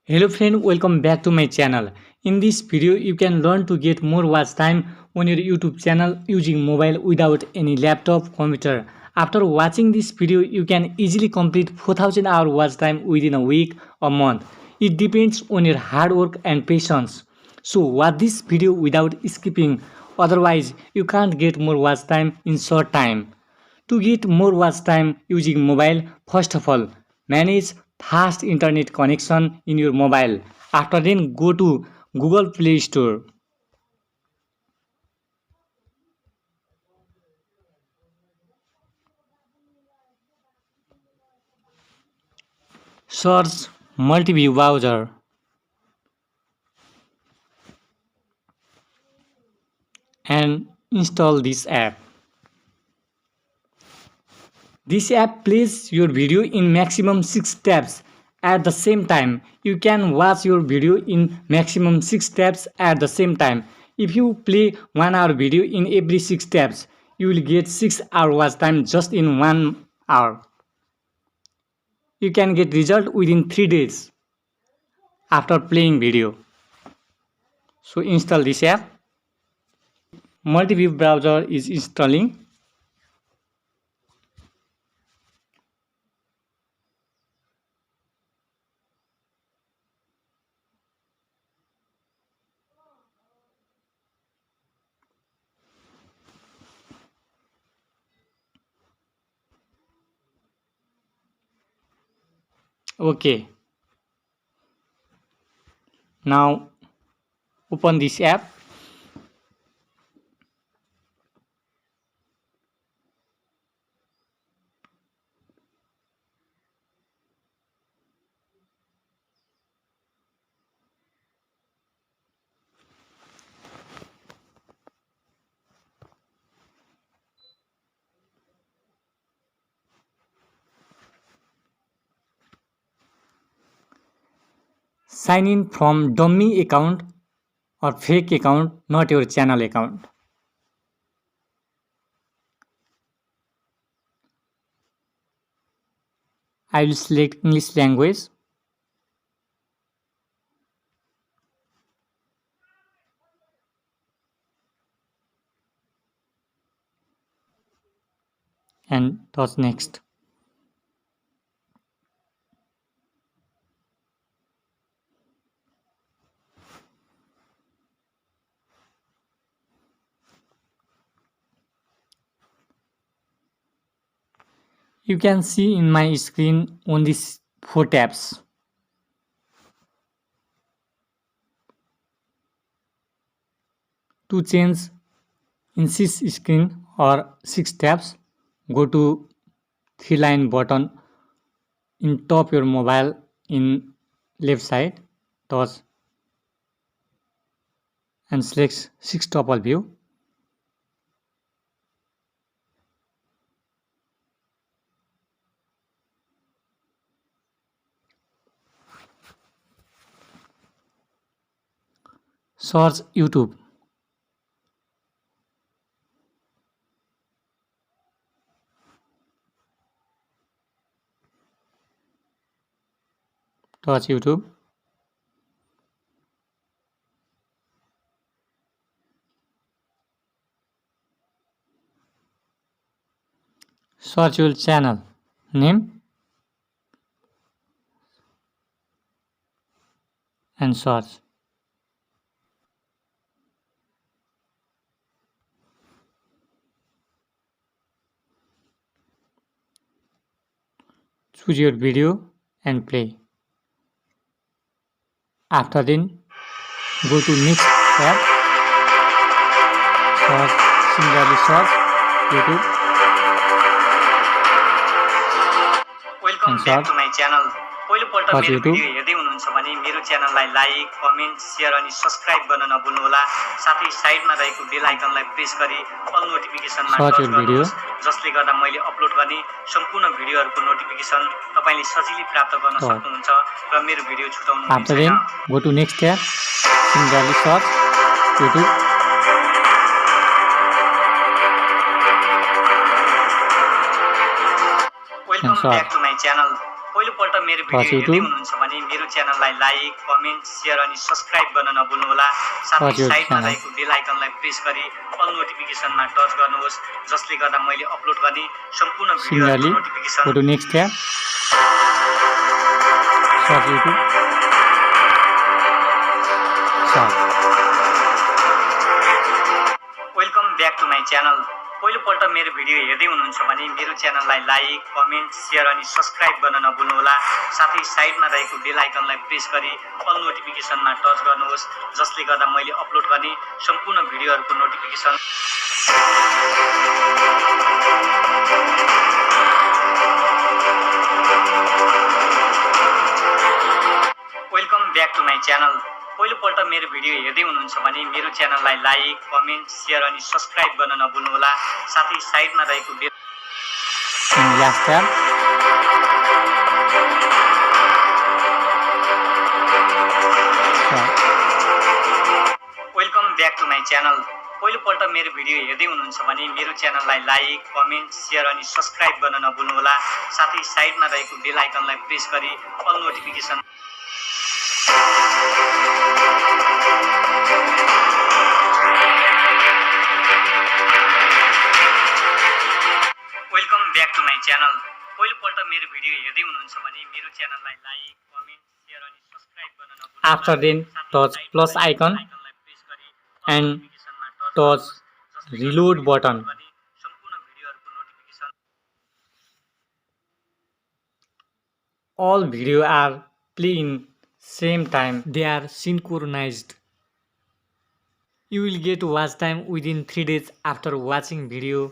Hello friend, welcome back to my channel. In this video, you can learn to get more watch time on your YouTube channel using mobile without any laptop computer. After watching this video, you can easily complete 4000 hour watch time within a week or month. It depends on your hard work and patience. So watch this video without skipping, otherwise you can't get more watch time in short time. To get more watch time using mobile, first of all, manage fast internet connection in your mobile. After then, go to Google Play Store. Search Multiview Browser and install this app. This app plays your video in maximum 6 steps at the same time. You can watch your video in maximum 6 steps at the same time. If you play 1 hour video in every 6 steps, you will get 6 hour watch time just in 1 hour. You can get result within 3 days after playing video. So install this app. Multiview browser is installing. Okay. Now open this app. Sign in from dummy account or fake account, not your channel account. I will select English language. And touch next. You can see in my screen on these 4 tabs. To change in this screen or 6 tabs, go to 3 line button in top your mobile in left side, touch and select 6 tuple view. Search YouTube. Touch YouTube. Search your channel name and search. Choose your video and play. After then, go to next tab. Similarly search YouTube. Welcome back to my channel. पहिलोपल्ट मेरो YouTube. Video हेर्दै हुनुहुन्छ भने मेरो च्यानललाई like, comment, share अनि subscribe गर्न नभुल्नुहोला। साथै साइडमा रहेको बेल आइकनलाई प्रेस गरी अल नोटिफिकेसनमा टच गर्नुहोस्, जसले गर्दा मैले अपलोड गर्ने सम्पूर्ण भिडियोहरूको नोटिफिकेसन तपाईले सजिलै प्राप्त गर्न सक्नुहुन्छ र मेरो भिडियो छुटाउनु हुँदैन। After then, go to next tab. Similarly search YouTube. Welcome back to my channel. पहिलोपल्ट मेरो भिडियो Pause हेर्दै YouTube. हुनुहुन्छ भने मेरो च्यानललाई लाइक कमेन्ट सेयर अनि सब्स्क्राइब गर्न नभुल्नुहोला साथै Pause your साइडमा channel. रहेको बेल आइकनलाई प्रेस गरी अल नोटिफिकेसनमा टच गर्नुहोस् जसले गर्दा मैले अपलोड गर्ने सम्पूर्ण Similarly, भिडियोहरूको notification go to next tab. Search YouTube. Search. Welcome back to my channel पहिलोपल्ट मेरो भिडियो हेर्दै हुनुहुन्छ भने मेरो च्यानललाई लाइक कमेन्ट सेयर अनि सब्स्क्राइब गर्न नभुल्नुहोला साथै साइडमा रहेको बेल आइकनलाई प्रेस गरी अल नोटिफिकेसनमा टच गर्नुहोस् जसले गर्दा मैले अपलोड गर्ने सम्पूर्ण भिडियोहरूको notification welcome back to my channel पहिलोपल्ट मेरो भिडियो हेर्दै हुनुहुन्छ भने मेरो च्यानललाई लाइक कमेन्ट सेयर अनि सब्स्क्राइब गर्न नभुल्नुहोला साथै साइडमा रहेको bell In last tab. Search. Welcome back to my channel पहिलोपल्ट मेरो भिडियो हेर्दै हुनुहुन्छ भने मेरो च्यानललाई लाइक कमेन्ट सेयर अनि सब्स्क्राइब गर्न नभुल्नुहोला साथै साइडमा रहेको बेल आइकनलाई प्रेस गरी all notification welcome back to my channel पहिलोपल्ट मेरो भिडियो हेर्दै हुनुहुन्छ भने मेरो च्यानललाई लाइक कमेन्ट सेयर अनि सब्स्क्राइब गर्न नभुल्नुहोला After then, touch plus icon and touch reload button. All video are play in same time. They are synchronized. You will get watch time within 3 days after watching video.